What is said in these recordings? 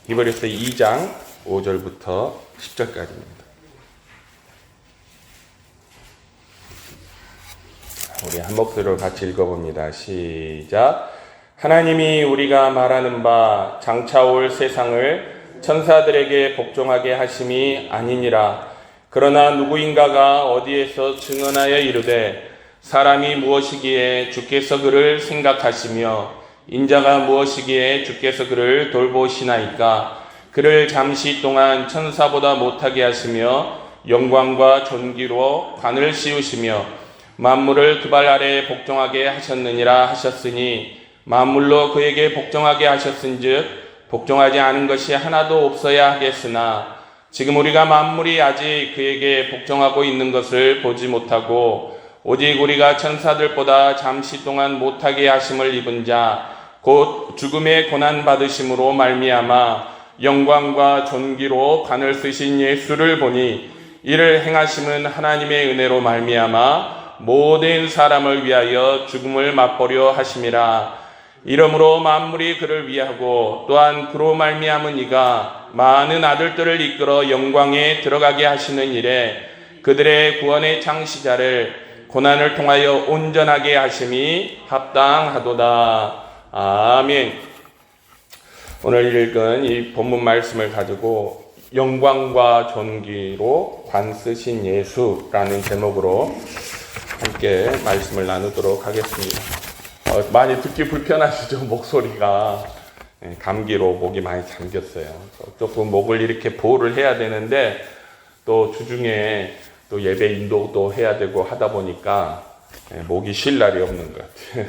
히브리서 2장 5절부터 10절까지입니다. 우리 한 목소리로 같이 읽어봅니다. 시작. 하나님이 우리가 말하는 바 장차 올 세상을 천사들에게 복종하게 하심이 아니니라. 그러나 누구인가가 어디에서 증언하여 이르되 사람이 무엇이기에 주께서 그를 생각하시며 인자가 무엇이기에 주께서 그를 돌보시나이까. 그를 잠시 동안 천사보다 못하게 하시며 영광과 존귀로 관을 씌우시며 만물을 그 발 아래에 복종하게 하셨느니라 하셨으니 만물로 그에게 복종하게 하셨은즉 복종하지 않은 것이 하나도 없어야 하겠으나 지금 우리가 만물이 아직 그에게 복종하고 있는 것을 보지 못하고 오직 우리가 천사들보다 잠시 동안 못하게 하심을 입은 자 곧 죽음의 고난 받으심으로 말미암아 영광과 존귀로 관을 쓰신 예수를 보니 이를 행하심은 하나님의 은혜로 말미암아 모든 사람을 위하여 죽음을 맛보려 하심이라. 이러므로 만물이 그를 위하고 또한 그로 말미암은 이가 많은 아들들을 이끌어 영광에 들어가게 하시는 일에 그들의 구원의 창시자를 고난을 통하여 온전하게 하심이 합당하도다. 아멘. 오늘 읽은 이 본문 말씀을 가지고 영광과 존귀로 관 쓰신 예수라는 제목으로 함께 말씀을 나누도록 하겠습니다. 많이 듣기 불편하시죠? 목소리가 감기로 목이 많이 잠겼어요. 조금 목을 이렇게 보호를 해야 되는데 또 주중에 또 예배 인도도 해야 되고 하다 보니까 목이 쉴 날이 없는 것 같아요.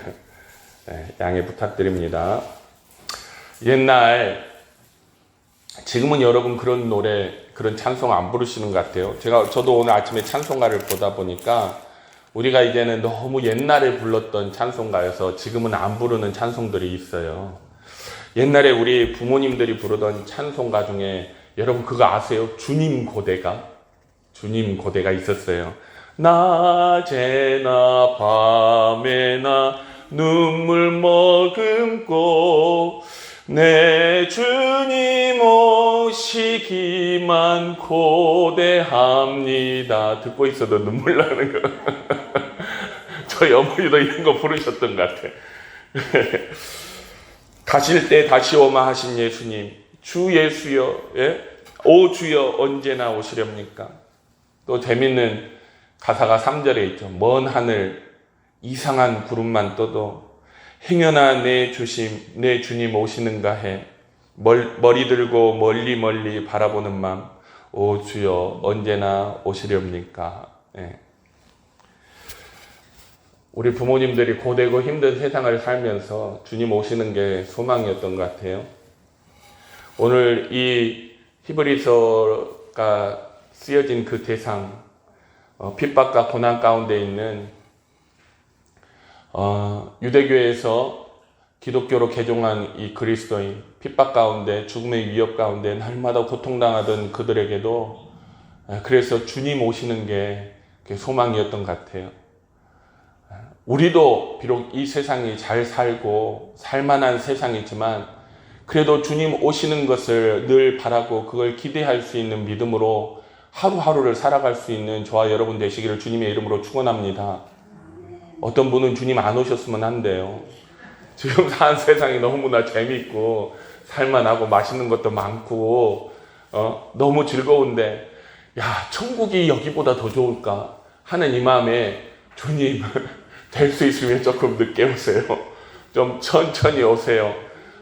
양해 부탁드립니다. 옛날 지금은 여러분 그런 노래 그런 찬송 안 부르시는 것 같아요. 저도 오늘 아침에 찬송가를 보다 보니까 우리가 이제는 너무 옛날에 불렀던 찬송가여서 지금은 안 부르는 찬송들이 있어요. 옛날에 우리 부모님들이 부르던 찬송가 중에 여러분 그거 아세요? 주님 고대가 있었어요. 낮에나 밤에나 눈물 머금고 내 주님 오시기만 고대합니다. 듣고 있어도 눈물 나는 거. 저희 어머니도 이런 거 부르셨던 것 같아. 가실 때 다시 오마 하신 예수님, 주 예수여, 오 주여 언제나 오시렵니까? 또 재밌는 가사가 3절에 있죠. 먼 하늘 이상한 구름만 떠도 행여나 내 주님 오시는가 해 머리 들고 멀리 바라보는 맘, 오 주여 언제나 오시렵니까? 우리 부모님들이 고되고 힘든 세상을 살면서 주님 오시는 게 소망이었던 것 같아요. 오늘 이 히브리서가 쓰여진 그 대상, 핍박과 고난 가운데 있는 유대교에서 기독교로 개종한 이 그리스도인, 핍박 가운데 죽음의 위협 가운데 날마다 고통당하던 그들에게도 그래서 주님 오시는 게 소망이었던 것 같아요. 우리도 비록 이 세상이 잘 살고 살만한 세상이지만 그래도 주님 오시는 것을 늘 바라고 그걸 기대할 수 있는 믿음으로 하루하루를 살아갈 수 있는 저와 여러분 되시기를 주님의 이름으로 축원합니다. 어떤 분은 주님 안 오셨으면 한대요. 지금 사는 세상이 너무나 재밌고 살만하고 맛있는 것도 많고 너무 즐거운데 야 천국이 여기보다 더 좋을까 하는 이 마음에 주님 될 수 있으면 조금 늦게 오세요. 좀 천천히 오세요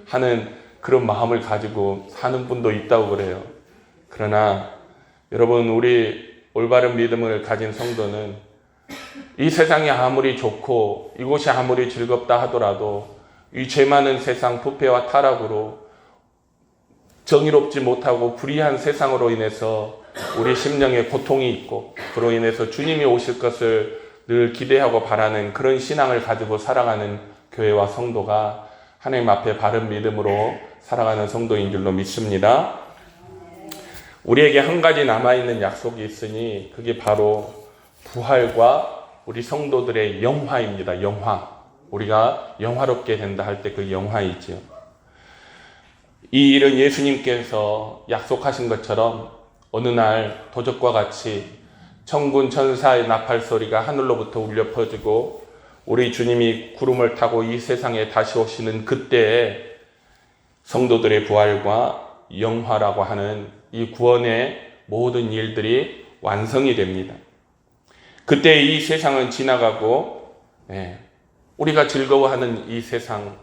하는 그런 마음을 가지고 사는 분도 있다고 그래요. 그러나 여러분 우리 올바른 믿음을 가진 성도는 이 세상이 아무리 좋고 이곳이 아무리 즐겁다 하더라도 이 죄 많은 세상 부패와 타락으로 정의롭지 못하고 불의한 세상으로 인해서 우리 심령에 고통이 있고 그로 인해서 주님이 오실 것을 늘 기대하고 바라는 그런 신앙을 가지고 살아가는 교회와 성도가 하나님 앞에 바른 믿음으로 살아가는 성도인 줄로 믿습니다. 우리에게 한 가지 남아있는 약속이 있으니 그게 바로 부활과 우리 성도들의 영화입니다. 영화. 우리가 영화롭게 된다 할 때 그 영화이죠. 이 일은 예수님께서 약속하신 것처럼 어느 날 도적과 같이 천군 천사의 나팔 소리가 하늘로부터 울려 퍼지고 우리 주님이 구름을 타고 이 세상에 다시 오시는 그때에 성도들의 부활과 영화라고 하는 이 구원의 모든 일들이 완성이 됩니다. 그때 이 세상은 지나가고 우리가 즐거워하는 이 세상,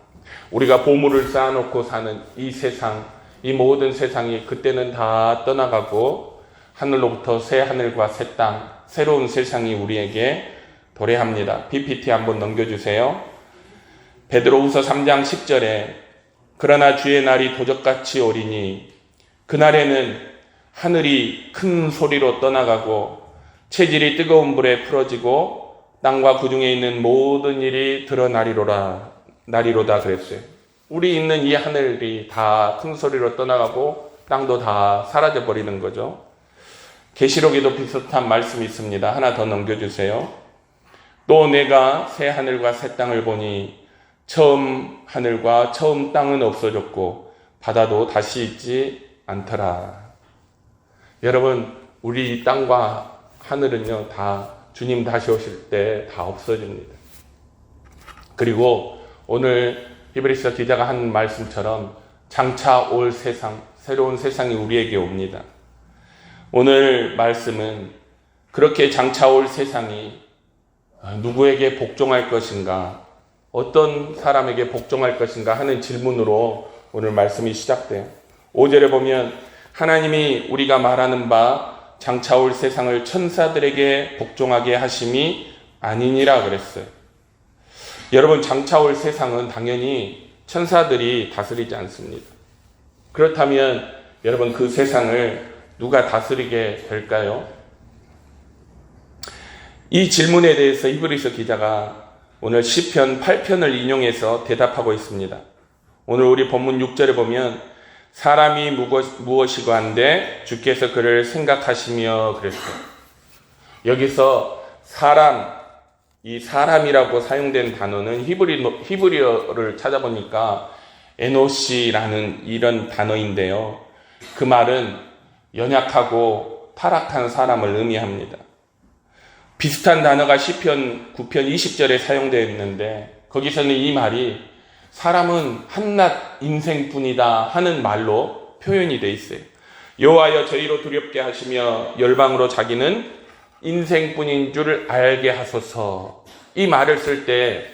우리가 보물을 쌓아놓고 사는 이 세상, 이 모든 세상이 그때는 다 떠나가고 하늘로부터 새 하늘과 새 땅, 새로운 세상이 우리에게 도래합니다. PPT 한번 넘겨주세요. 베드로후서 3장 10절에 그러나 주의 날이 도적같이 오리니 그날에는 하늘이 큰 소리로 떠나가고 체질이 뜨거운 불에 풀어지고 땅과 그 중에 있는 모든 일이 드러나리로다 그랬어요. 우리 있는 이 하늘이 다 큰 소리로 떠나가고 땅도 다 사라져 버리는 거죠. 계시록에도 비슷한 말씀이 있습니다. 하나 더 넘겨주세요. 또 내가 새 하늘과 새 땅을 보니 처음 하늘과 처음 땅은 없어졌고 바다도 다시 있지 않더라. 여러분, 우리 이 땅과 하늘은요, 다 주님 다시 오실 때 다 없어집니다. 그리고 오늘 히브리서 기자가 한 말씀처럼 장차 올 세상, 새로운 세상이 우리에게 옵니다. 오늘 말씀은 그렇게 장차 올 세상이 누구에게 복종할 것인가, 어떤 사람에게 복종할 것인가 하는 질문으로 오늘 말씀이 시작돼요. 5절에 보면 하나님이 우리가 말하는 바 장차 올 세상을 천사들에게 복종하게 하심이 아니니라 그랬어요. 여러분, 장차 올 세상은 당연히 천사들이 다스리지 않습니다. 그렇다면 여러분, 그 세상을 누가 다스리게 될까요? 이 질문에 대해서 히브리서 기자가 오늘 시편 8편을 인용해서 대답하고 있습니다. 오늘 우리 본문 6절에 보면 사람이 무엇이고 한데 주께서 그를 생각하시며 그랬어요. 여기서 이 사람이라고 사용된 단어는 히브리어를 찾아보니까 에노시라는 이런 단어인데요. 그 말은 연약하고 타락한 사람을 의미합니다. 비슷한 단어가 시편 9편 20절에 사용되어 있는데 거기서는 이 말이 사람은 한낱 인생뿐이다 하는 말로 표현이 되어 있어요. 여호와여 저희로 두렵게 하시며 열방으로 자기는 인생뿐인 줄 알게 하소서. 이 말을 쓸 때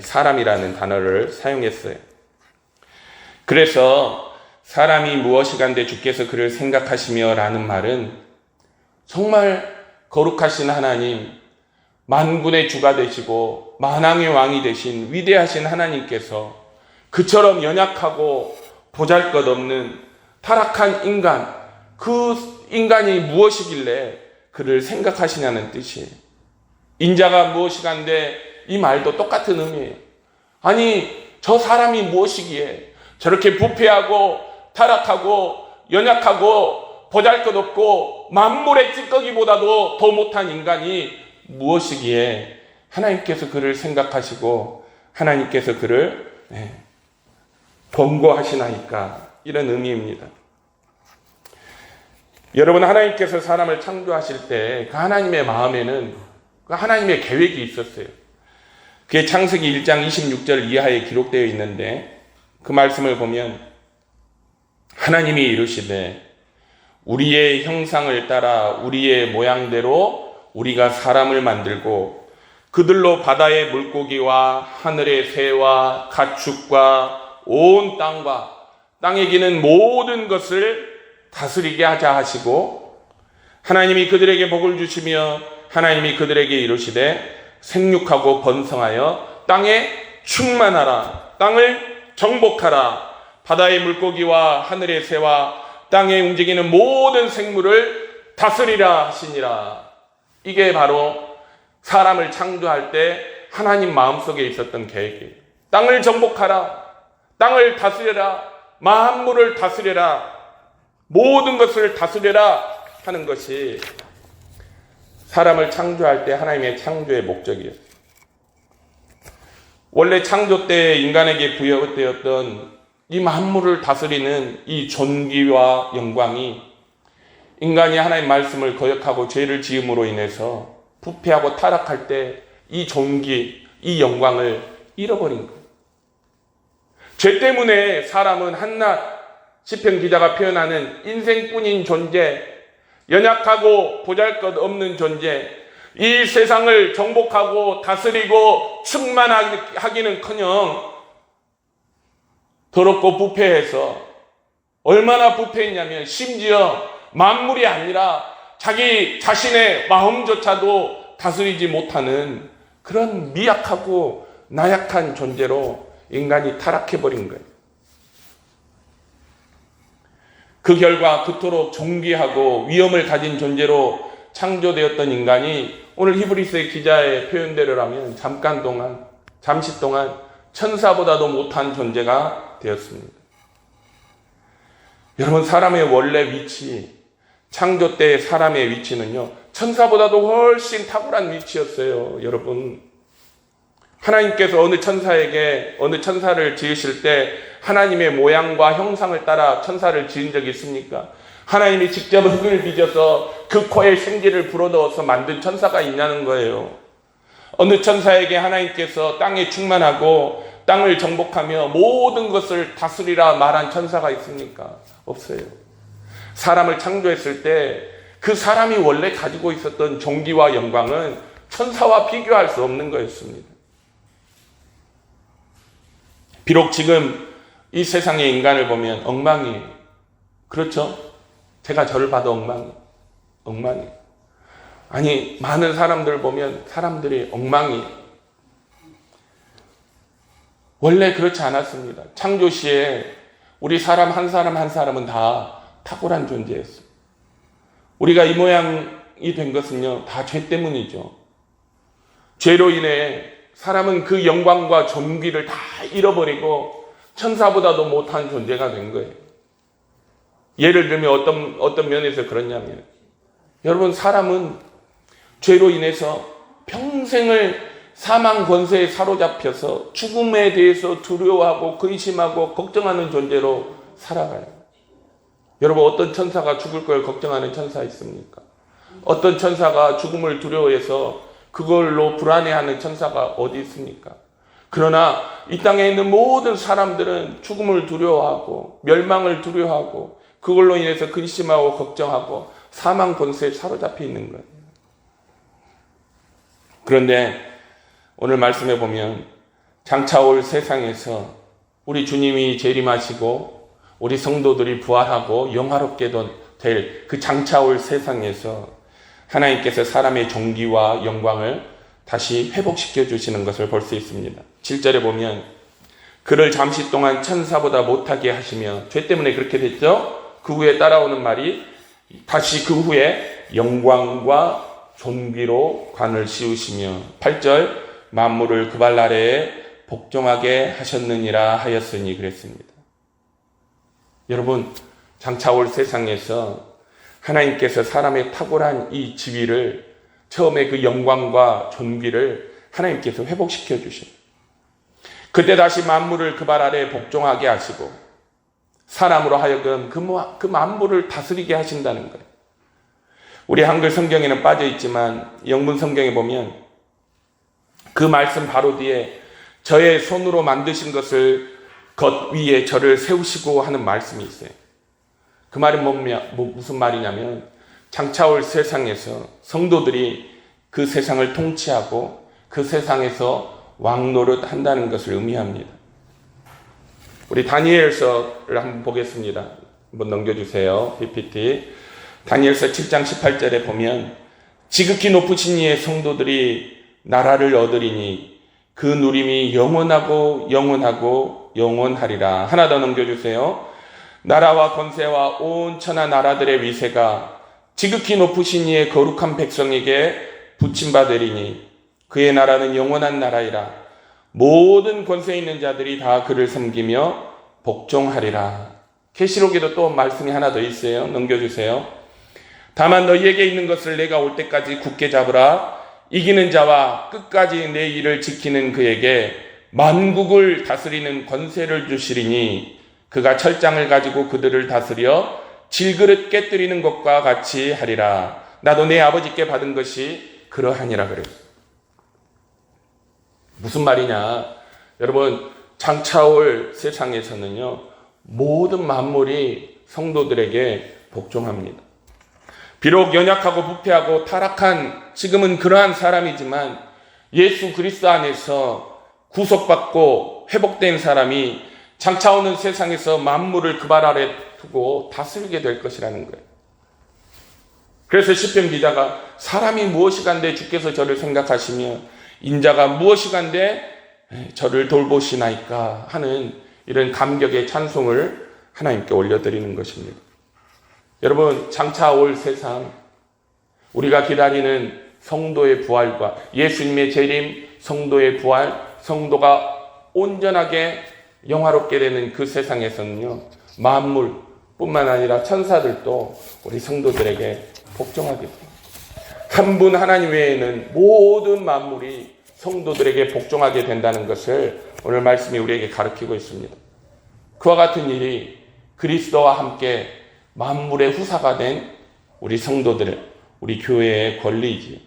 사람이라는 단어를 사용했어요. 그래서 사람이 무엇이간데 주께서 그를 생각하시며 라는 말은 정말 거룩하신 하나님, 만군의 주가 되시고 만왕의 왕이 되신 위대하신 하나님께서 그처럼 연약하고 보잘것없는 타락한 인간, 그 인간이 무엇이길래 그를 생각하시냐는 뜻이에요. 인자가 무엇이간데 이 말도 똑같은 의미예요. 아니, 저 사람이 무엇이기에 저렇게 부패하고 타락하고 연약하고 보잘것없고 만물의 찌꺼기보다도 더 못한 인간이 무엇이기에 하나님께서 그를 생각하시고 하나님께서 그를 권고하시나이까, 이런 의미입니다. 여러분, 하나님께서 사람을 창조하실 때 그 하나님의 마음에는 그 하나님의 계획이 있었어요. 그게 창세기 1장 26절 이하에 기록되어 있는데 그 말씀을 보면 하나님이 이르시되 우리의 형상을 따라 우리의 모양대로 우리가 사람을 만들고 그들로 바다의 물고기와 하늘의 새와 가축과 온 땅과 땅에 기는 모든 것을 다스리게 하자 하시고 하나님이 그들에게 복을 주시며 하나님이 그들에게 이르시되 생육하고 번성하여 땅에 충만하라, 땅을 정복하라, 바다의 물고기와 하늘의 새와 땅에 움직이는 모든 생물을 다스리라 하시니라. 이게 바로 사람을 창조할 때 하나님 마음속에 있었던 계획이에요. 땅을 정복하라, 땅을 다스려라, 만물을 다스려라, 모든 것을 다스려라 하는 것이 사람을 창조할 때 하나님의 창조의 목적이었어요. 원래 창조 때 인간에게 부여되었던 이 만물을 다스리는 이 존귀와 영광이 인간이 하나님의 말씀을 거역하고 죄를 지음으로 인해서 부패하고 타락할 때 이 존귀, 이 영광을 잃어버린 거예요. 죄 때문에 사람은 한낱 시편 기자가 표현하는 인생뿐인 존재, 연약하고 보잘것없는 존재, 이 세상을 정복하고 다스리고 충만하기는커녕 더럽고 부패해서 얼마나 부패했냐면 심지어 만물이 아니라 자기 자신의 마음조차도 다스리지 못하는 그런 미약하고 나약한 존재로 인간이 타락해버린 거예요. 그 결과 그토록 존귀하고 위엄을 가진 존재로 창조되었던 인간이 오늘 히브리서의 기자의 표현대로라면 잠시 동안 천사보다도 못한 존재가 되었습니다. 여러분, 사람의 원래 위치, 창조 때 사람의 위치는요, 천사보다도 훨씬 탁월한 위치였어요. 여러분, 하나님께서 어느 천사를 지으실 때 하나님의 모양과 형상을 따라 천사를 지은 적이 있습니까? 하나님이 직접 흙을 빚어서 그 코에 생기를 불어넣어서 만든 천사가 있냐는 거예요. 어느 천사에게 하나님께서 땅에 충만하고 땅을 정복하며 모든 것을 다스리라 말한 천사가 있습니까? 없어요. 사람을 창조했을 때 그 사람이 원래 가지고 있었던 존귀와 영광은 천사와 비교할 수 없는 거였습니다. 비록 지금 이 세상의 인간을 보면 엉망이에요. 그렇죠? 제가 저를 봐도 엉망이에요. 아니, 많은 사람들 보면 사람들이 엉망이에요. 원래 그렇지 않았습니다. 창조 시에 우리 사람 한 사람은 다 탁월한 존재였어요. 우리가 이 모양이 된 것은요, 다 죄 때문이죠. 죄로 인해 사람은 그 영광과 존귀를 다 잃어버리고 천사보다도 못한 존재가 된 거예요. 예를 들면 어떤 면에서 그렇냐면, 여러분, 사람은 죄로 인해서 평생을 사망 권세에 사로잡혀서 죽음에 대해서 두려워하고 근심하고 걱정하는 존재로 살아가요. 여러분, 어떤 천사가 죽을 걸 걱정하는 천사 있습니까? 어떤 천사가 죽음을 두려워해서 그걸로 불안해하는 천사가 어디 있습니까? 그러나 이 땅에 있는 모든 사람들은 죽음을 두려워하고 멸망을 두려워하고 그걸로 인해서 근심하고 걱정하고 사망 권세에 사로잡혀 있는 거예요. 그런데 오늘 말씀해 보면 장차 올 세상에서 우리 주님이 재림하시고 우리 성도들이 부활하고 영화롭게 될 그 장차 올 세상에서 하나님께서 사람의 존귀와 영광을 다시 회복시켜 주시는 것을 볼 수 있습니다. 7절에 보면 그를 잠시 동안 천사보다 못하게 하시며, 죄 때문에 그렇게 됐죠. 그 후에 따라오는 말이 다시 그 후에 영광과 존귀로 관을 씌우시며, 8절 만물을 그 발 아래에 복종하게 하셨느니라 하였으니 그랬습니다. 여러분, 장차 올 세상에서 하나님께서 사람의 탁월한 이 지위를, 처음에 그 영광과 존귀를 하나님께서 회복시켜 주십니다. 그때 다시 만물을 그 발 아래에 복종하게 하시고 사람으로 하여금 그 만물을 다스리게 하신다는 거예요. 우리 한글 성경에는 빠져 있지만 영문 성경에 보면 그 말씀 바로 뒤에 저의 손으로 만드신 것을 것 위에 저를 세우시고 하는 말씀이 있어요. 그 말이 무슨 말이냐면 장차 올 세상에서 성도들이 그 세상을 통치하고 그 세상에서 왕노릇 한다는 것을 의미합니다. 우리 다니엘서를 한번 보겠습니다. 한번 넘겨주세요. PPT. 다니엘서 7장 18절에 보면 지극히 높으신 이의 성도들이 나라를 얻으리니 그 누림이 영원하고 영원하리라. 하나 더 넘겨주세요. 나라와 권세와 온 천하 나라들의 위세가 지극히 높으신 이의 거룩한 백성에게 붙임받으리니 그의 나라는 영원한 나라이라. 모든 권세 있는 자들이 다 그를 섬기며 복종하리라. 계시록에도 또 말씀이 하나 더 있어요. 넘겨주세요. 다만 너희에게 있는 것을 내가 올 때까지 굳게 잡으라. 이기는 자와 끝까지 내 일을 지키는 그에게 만국을 다스리는 권세를 주시리니 그가 철장을 가지고 그들을 다스려 질그릇 깨뜨리는 것과 같이 하리라. 나도 내 아버지께 받은 것이 그러하니라 그랬어요. 무슨 말이냐? 여러분, 장차올 세상에서는요, 모든 만물이 성도들에게 복종합니다. 비록 연약하고 부패하고 타락한 지금은 그러한 사람이지만 예수 그리스도 안에서 구속받고 회복된 사람이 장차오는 세상에서 만물을 그 발 아래 두고 다스리게 될 것이라는 거예요. 그래서 시편 기자가 사람이 무엇이간데 주께서 저를 생각하시며 인자가 무엇이간데 저를 돌보시나이까 하는 이런 감격의 찬송을 하나님께 올려드리는 것입니다. 여러분, 장차 올 세상, 우리가 기다리는 성도의 부활과 예수님의 재림, 성도의 부활, 성도가 온전하게 영화롭게 되는 그 세상에서는요, 만물뿐만 아니라 천사들도 우리 성도들에게 복종하게 됩니다. 한 분 하나님 외에는 모든 만물이 성도들에게 복종하게 된다는 것을 오늘 말씀이 우리에게 가르치고 있습니다. 그와 같은 일이 그리스도와 함께 만물의 후사가 된 우리 성도들, 우리 교회의 권리이지요.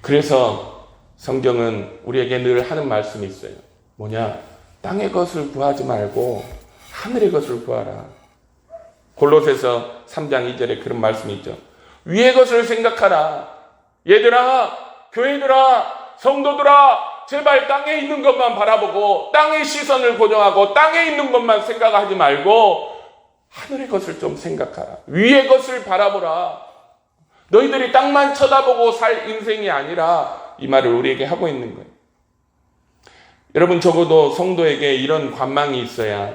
그래서 성경은 우리에게 늘 하는 말씀이 있어요. 뭐냐? 땅의 것을 구하지 말고 하늘의 것을 구하라. 골로새서 3장 2절에 그런 말씀이 있죠. 위의 것을 생각하라. 얘들아, 교회들아, 성도들아, 제발 땅에 있는 것만 바라보고 땅의 시선을 고정하고 땅에 있는 것만 생각하지 말고 하늘의 것을 좀 생각하라. 위의 것을 바라보라. 너희들이 땅만 쳐다보고 살 인생이 아니라 이 말을 우리에게 하고 있는 거예요. 여러분, 적어도 성도에게 이런 관망이 있어야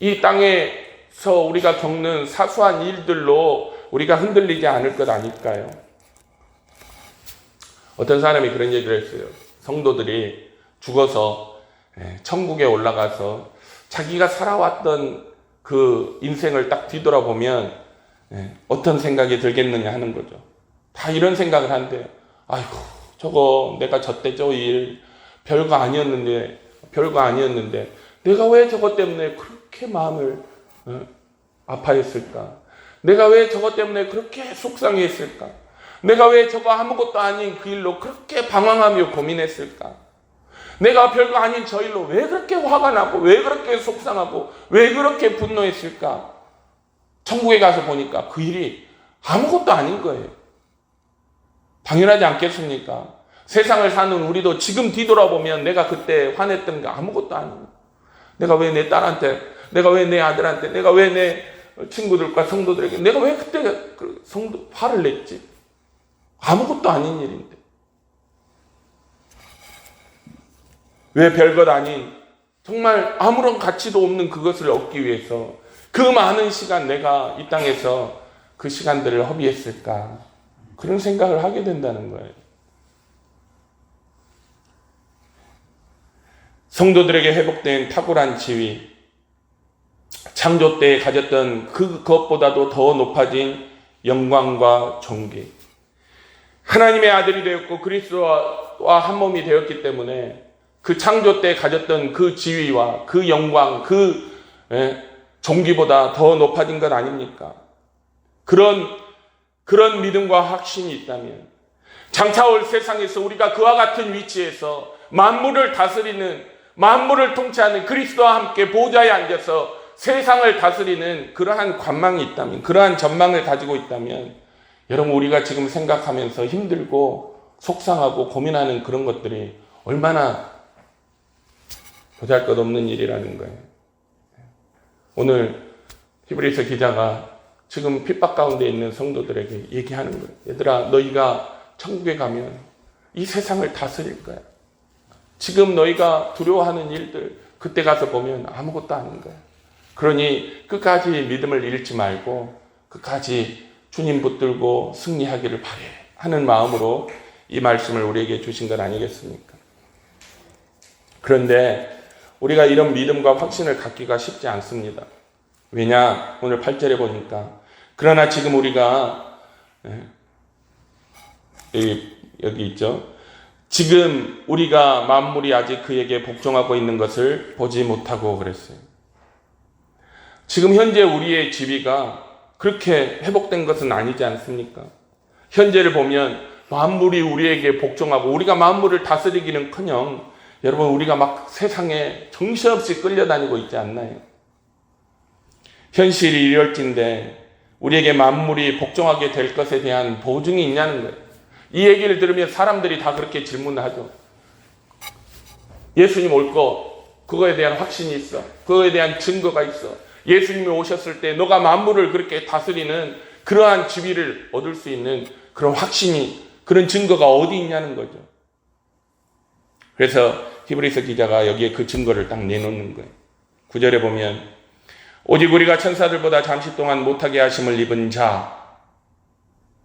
이 땅에서 우리가 겪는 사소한 일들로 우리가 흔들리지 않을 것 아닐까요? 어떤 사람이 그런 얘기를 했어요. 성도들이 죽어서 천국에 올라가서 자기가 살아왔던 그 인생을 딱 뒤돌아보면 어떤 생각이 들겠느냐 하는 거죠. 다 이런 생각을 한대요. 아이고, 저거 내가 저때 저 일 별거 아니었는데 내가 왜 저것 때문에 그렇게 마음을 아파했을까? 내가 왜 저것 때문에 그렇게 속상했을까? 내가 왜 저거 아무것도 아닌 그 일로 그렇게 방황하며 고민했을까? 내가 별거 아닌 저 일로 왜 그렇게 화가 나고 왜 그렇게 속상하고 왜 그렇게 분노했을까? 천국에 가서 보니까 그 일이 아무것도 아닌 거예요. 당연하지 않겠습니까? 세상을 사는 우리도 지금 뒤돌아보면 내가 그때 화냈던 게 아무것도 아니에요. 내가 왜 내 딸한테, 내가 왜 내 아들한테, 내가 왜 내 친구들과 성도들에게 내가 왜 그때 화를 냈지? 아무것도 아닌 일인데. 왜 별것 아닌 정말 아무런 가치도 없는 그것을 얻기 위해서 그 많은 시간 내가 이 땅에서 그 시간들을 허비했을까? 그런 생각을 하게 된다는 거예요. 성도들에게 회복된 탁월한 지위, 창조 때에 가졌던 그것보다도 더 높아진 영광과 존귀, 하나님의 아들이 되었고 그리스도와 한 몸이 되었기 때문에 그 창조 때 가졌던 그 지위와 그 영광, 그 존귀보다 더 높아진 것 아닙니까? 그런 믿음과 확신이 있다면 장차올 세상에서 우리가 그와 같은 위치에서 만물을 다스리는, 만물을 통치하는 그리스도와 함께 보좌에 앉아서 세상을 다스리는 그러한 관망이 있다면, 그러한 전망을 가지고 있다면, 여러분, 우리가 지금 생각하면서 힘들고 속상하고 고민하는 그런 것들이 얼마나 보잘것없는 일이라는 거예요. 오늘 히브리서 기자가 지금 핍박 가운데 있는 성도들에게 얘기하는 거예요. 얘들아, 너희가 천국에 가면 이 세상을 다스릴 거야. 지금 너희가 두려워하는 일들 그때 가서 보면 아무것도 아닌 거야. 그러니 끝까지 믿음을 잃지 말고 끝까지 주님 붙들고 승리하기를 바래 하는 마음으로 이 말씀을 우리에게 주신 건 아니겠습니까? 그런데 우리가 이런 믿음과 확신을 갖기가 쉽지 않습니다. 왜냐? 오늘 8절에 보니까 그러나 지금 우리가 여기 있죠. 지금 우리가 만물이 아직 그에게 복종하고 있는 것을 보지 못하고 그랬어요. 지금 현재 우리의 지위가 그렇게 회복된 것은 아니지 않습니까? 현재를 보면 만물이 우리에게 복종하고 우리가 만물을 다스리기는커녕 여러분 우리가 막 세상에 정신없이 끌려다니고 있지 않나요? 현실이 이럴진데 우리에게 만물이 복종하게 될 것에 대한 보증이 있냐는 거예요. 이 얘기를 들으면 사람들이 다 그렇게 질문을 하죠. 예수님 올 거, 그거에 대한 확신이 있어. 그거에 대한 증거가 있어. 예수님이 오셨을 때 너가 만물을 그렇게 다스리는 그러한 지위를 얻을 수 있는 그런 확신이, 그런 증거가 어디 있냐는 거죠. 그래서 히브리서 기자가 여기에 그 증거를 딱 내놓는 거예요. 9절에 보면 오직 우리가 천사들보다 잠시 동안 못하게 하심을 입은 자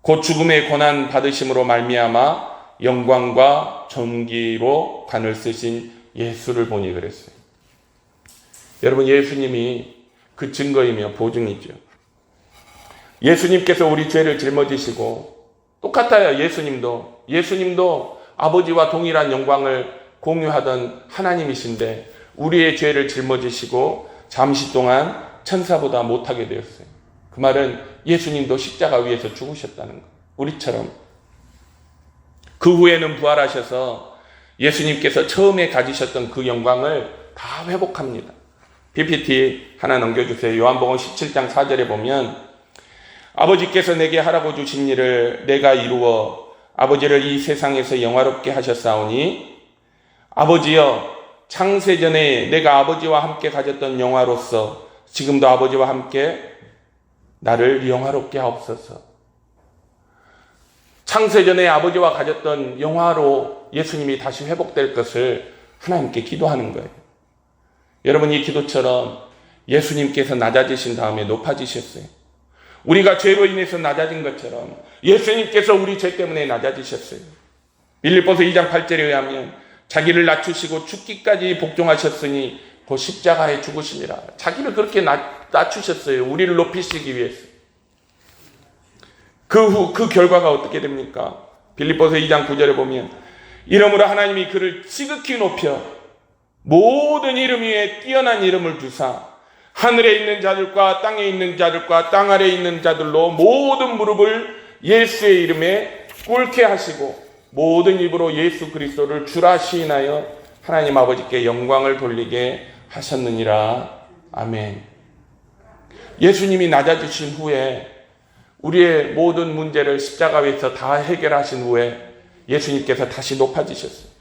곧 죽음의 고난 받으심으로 말미암아 영광과 존귀로 관을 쓰신 예수를 보니 그랬어요. 여러분 예수님이 그 증거이며 보증이죠. 예수님께서 우리 죄를 짊어지시고 똑같아요. 예수님도 아버지와 동일한 영광을 공유하던 하나님이신데 우리의 죄를 짊어지시고 잠시 동안 천사보다 못하게 되었어요. 그 말은 예수님도 십자가 위에서 죽으셨다는 거. 우리처럼. 그 후에는 부활하셔서 예수님께서 처음에 가지셨던 그 영광을 다 회복합니다. PPT 하나 넘겨주세요. 요한복음 17장 4절에 보면 아버지께서 내게 하라고 주신 일을 내가 이루어 아버지를 이 세상에서 영화롭게 하셨사오니 아버지여 창세전에 내가 아버지와 함께 가졌던 영화로서 지금도 아버지와 함께 나를 영화롭게 하옵소서. 창세전에 아버지와 가졌던 영화로 예수님이 다시 회복될 것을 하나님께 기도하는 거예요. 여러분 이 기도처럼 예수님께서 낮아지신 다음에 높아지셨어요. 우리가 죄로 인해서 낮아진 것처럼 예수님께서 우리 죄 때문에 낮아지셨어요. 빌립보서 2장 8절에 의하면 자기를 낮추시고 죽기까지 복종하셨으니 그 십자가에 죽으심이라. 자기를 그렇게 낮추셨어요. 우리를 높이시기 위해서. 그 결과가 어떻게 됩니까? 빌립보서 2장 9절에 보면 이러므로 하나님이 그를 지극히 높여 모든 이름 위에 뛰어난 이름을 주사 하늘에 있는 자들과 땅에 있는 자들과 땅 아래에 있는 자들로 모든 무릎을 예수의 이름에 꿇게 하시고 모든 입으로 예수 그리스도를 주라 시인하여 하나님 아버지께 영광을 돌리게 하셨느니라. 아멘. 예수님이 낮아지신 후에 우리의 모든 문제를 십자가 위에서 다 해결하신 후에 예수님께서 다시 높아지셨어요.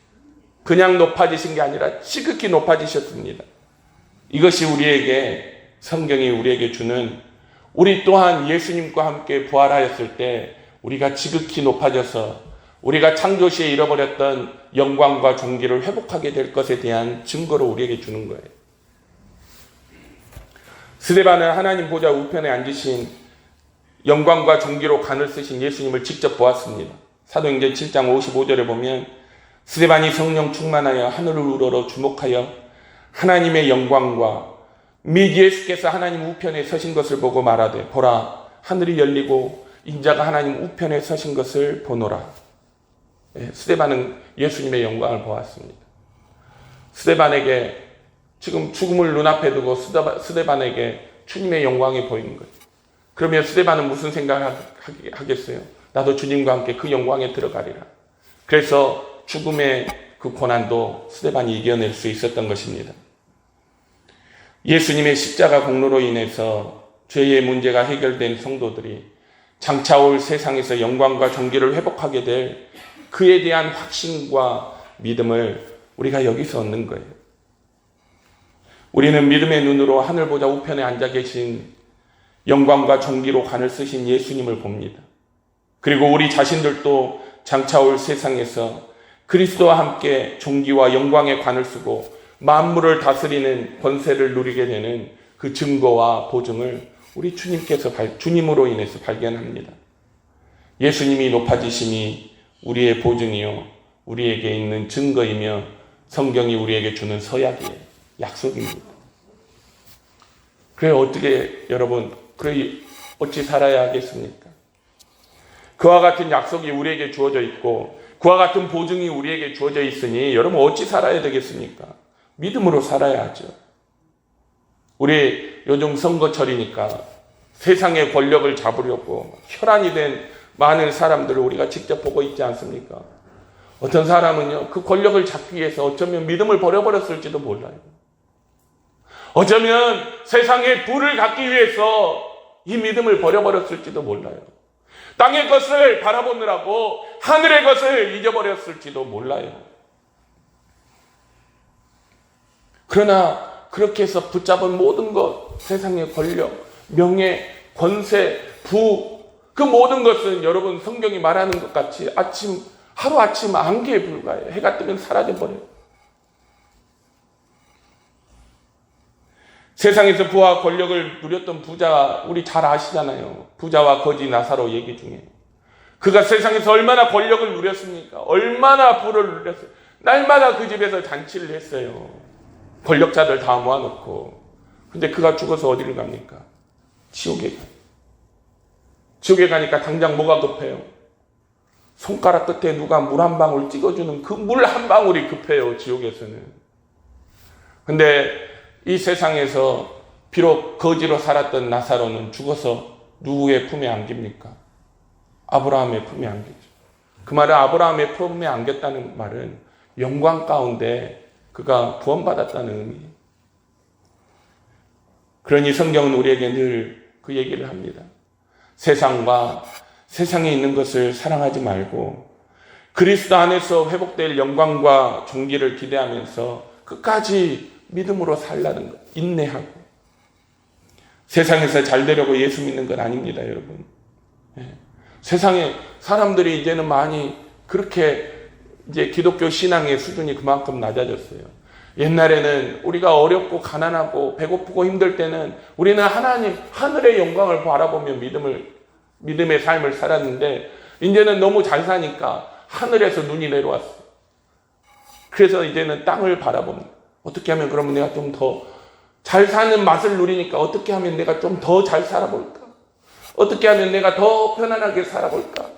그냥 높아지신 게 아니라 지극히 높아지셨습니다. 이것이 우리에게 성경이 우리에게 주는 우리 또한 예수님과 함께 부활하였을 때 우리가 지극히 높아져서 우리가 창조시에 잃어버렸던 영광과 존귀를 회복하게 될 것에 대한 증거를 우리에게 주는 거예요. 스데반은 하나님 보좌 우편에 앉으신 영광과 존귀로 관을 쓰신 예수님을 직접 보았습니다. 사도행전 7장 55절에 보면 스데반이 성령 충만하여 하늘을 우러러 주목하여 하나님의 영광과 및 예수께서 하나님 우편에 서신 것을 보고 말하되 보라 하늘이 열리고 인자가 하나님 우편에 서신 것을 보노라. 스데반은 예수님의 영광을 보았습니다. 스데반에게 지금 죽음을 눈앞에 두고 스데반에게 주님의 영광이 보이는 거예요. 그러면 스데반은 무슨 생각을 하겠어요? 나도 주님과 함께 그 영광에 들어가리라. 그래서 죽음의 그 고난도 스데반이 이겨낼 수 있었던 것입니다. 예수님의 십자가 공로로 인해서 죄의 문제가 해결된 성도들이 장차올 세상에서 영광과 존귀를 회복하게 될 그에 대한 확신과 믿음을 우리가 여기서 얻는 거예요. 우리는 믿음의 눈으로 하늘 보좌 우편에 앉아 계신 영광과 존귀로 관을 쓰신 예수님을 봅니다. 그리고 우리 자신들도 장차올 세상에서 그리스도와 함께 존귀와 영광의 관을 쓰고 만물을 다스리는 권세를 누리게 되는 그 증거와 보증을 우리 주님으로 인해서 발견합니다. 예수님이 높아지심이 우리의 보증이요 우리에게 있는 증거이며 성경이 우리에게 주는 서약이에요. 약속입니다. 그래 어떻게 여러분 어찌 살아야 하겠습니까? 그와 같은 약속이 우리에게 주어져 있고 그와 같은 보증이 우리에게 주어져 있으니 여러분 어찌 살아야 되겠습니까? 믿음으로 살아야 하죠. 우리 요즘 선거철이니까 세상의 권력을 잡으려고 혈안이 된 많은 사람들을 우리가 직접 보고 있지 않습니까? 어떤 사람은요, 그 권력을 잡기 위해서 어쩌면 믿음을 버려버렸을지도 몰라요. 어쩌면 세상의 부를 갖기 위해서 이 믿음을 버려버렸을지도 몰라요. 땅의 것을 바라보느라고 하늘의 것을 잊어버렸을지도 몰라요. 그러나 그렇게 해서 붙잡은 모든 것, 세상의 권력, 명예, 권세, 부, 그 모든 것은 여러분 성경이 말하는 것 같이 하루아침 안개에 불과해요. 해가 뜨면 사라져버려요. 세상에서 부와 권력을 누렸던 부자, 우리 잘 아시잖아요. 부자와 거지 나사로 얘기 중에. 그가 세상에서 얼마나 권력을 누렸습니까? 얼마나 부를 누렸어요. 날마다 그 집에서 잔치를 했어요. 권력자들 다 모아놓고. 근데 그가 죽어서 어디를 갑니까? 지옥에 가요. 지옥에 가니까 당장 뭐가 급해요? 손가락 끝에 누가 물 한 방울 찍어주는 그 물 한 방울이 급해요. 지옥에서는. 근데 이 세상에서 비록 거지로 살았던 나사로는 죽어서 누구의 품에 안깁니까? 아브라함의 품에 안기죠. 그 말은 아브라함의 품에 안겼다는 말은 영광 가운데 그가 구원받았다는 의미예요. 그러니 성경은 우리에게 늘 그 얘기를 합니다. 세상과 세상에 있는 것을 사랑하지 말고 그리스도 안에서 회복될 영광과 존귀를 기대하면서 끝까지 믿음으로 살라는 것, 인내하고. 세상에서 잘 되려고 예수 믿는 건 아닙니다, 여러분. 세상에 사람들이 이제는 많이 그렇게 이제 기독교 신앙의 수준이 그만큼 낮아졌어요. 옛날에는 우리가 어렵고 가난하고 배고프고 힘들 때는 우리는 하나님, 하늘의 영광을 바라보며 믿음의 삶을 살았는데 이제는 너무 잘 사니까 하늘에서 눈이 내려왔어요. 그래서 이제는 땅을 바라봅니다. 어떻게 하면 그러면 내가 좀 더 잘 사는 맛을 누리니까 어떻게 하면 내가 좀 더 잘 살아볼까? 어떻게 하면 내가 더 편안하게 살아볼까?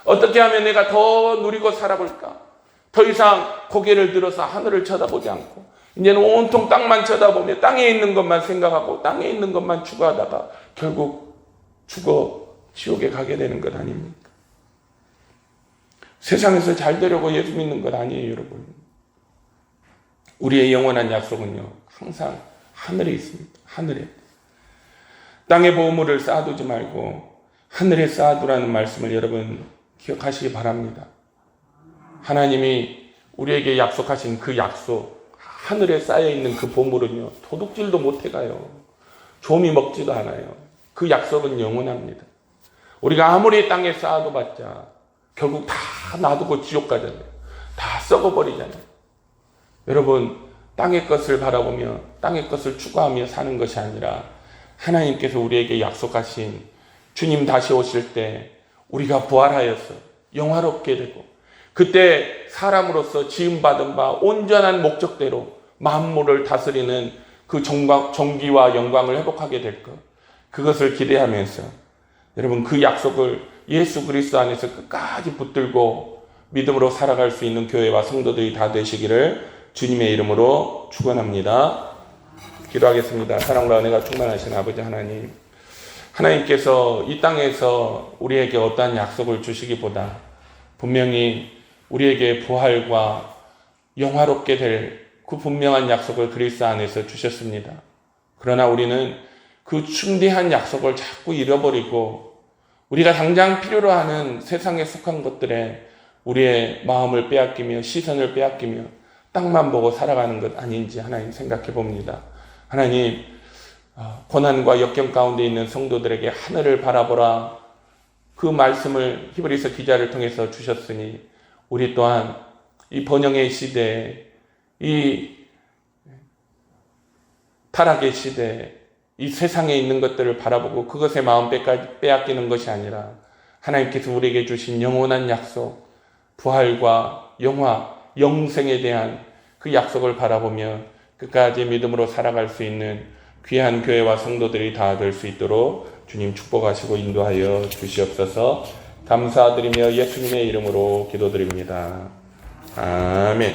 어떻게 하면 내가 더 누리고 살아볼까? 더 이상 고개를 들어서 하늘을 쳐다보지 않고 이제는 온통 땅만 쳐다보며 땅에 있는 것만 생각하고 땅에 있는 것만 추구하다가 결국 죽어 지옥에 가게 되는 것 아닙니까? 세상에서 잘 되려고 예수 믿는 것 아니에요, 여러분. 우리의 영원한 약속은요, 항상 하늘에 있습니다. 하늘에. 땅에 보물을 쌓아두지 말고 하늘에 쌓아두라는 말씀을 여러분 기억하시기 바랍니다. 하나님이 우리에게 약속하신 그 약속, 하늘에 쌓여있는 그 보물은요, 도둑질도 못해가요. 조미 먹지도 않아요. 그 약속은 영원합니다. 우리가 아무리 땅에 쌓아도 봤자 결국 다 놔두고 지옥 가잖아요. 다 썩어버리잖아요. 여러분, 땅의 것을 바라보며 땅의 것을 추구하며 사는 것이 아니라 하나님께서 우리에게 약속하신 주님 다시 오실 때 우리가 부활하여서 영화롭게 되고 그때 사람으로서 지음받은 바 온전한 목적대로 만물을 다스리는 그 존귀와 영광을 회복하게 될 것, 그것을 기대하면서 여러분 그 약속을 예수 그리스도 안에서 끝까지 붙들고 믿음으로 살아갈 수 있는 교회와 성도들이 다 되시기를 주님의 이름으로 축원합니다. 기도하겠습니다. 사랑과 은혜가 충만하신 아버지 하나님, 하나님께서 이 땅에서 우리에게 어떠한 약속을 주시기보다 분명히 우리에게 부활과 영화롭게 될 그 분명한 약속을 그리스도 안에서 주셨습니다. 그러나 우리는 그 충대한 약속을 자꾸 잃어버리고 우리가 당장 필요로 하는 세상에 속한 것들에 우리의 마음을 빼앗기며 시선을 빼앗기며 땅만 보고 살아가는 것 아닌지 하나님 생각해 봅니다. 하나님, 고난과 역경 가운데 있는 성도들에게 하늘을 바라보라, 그 말씀을 히브리서 기자를 통해서 주셨으니 우리 또한 이 번영의 시대에, 이 타락의 시대에 이 세상에 있는 것들을 바라보고 그것에 마음 빼앗기는 것이 아니라 하나님께서 우리에게 주신 영원한 약속, 부활과 영화, 영생에 대한 그 약속을 바라보며 끝까지 믿음으로 살아갈 수 있는 귀한 교회와 성도들이 다 될 수 있도록 주님 축복하시고 인도하여 주시옵소서. 감사드리며 예수님의 이름으로 기도드립니다. 아멘.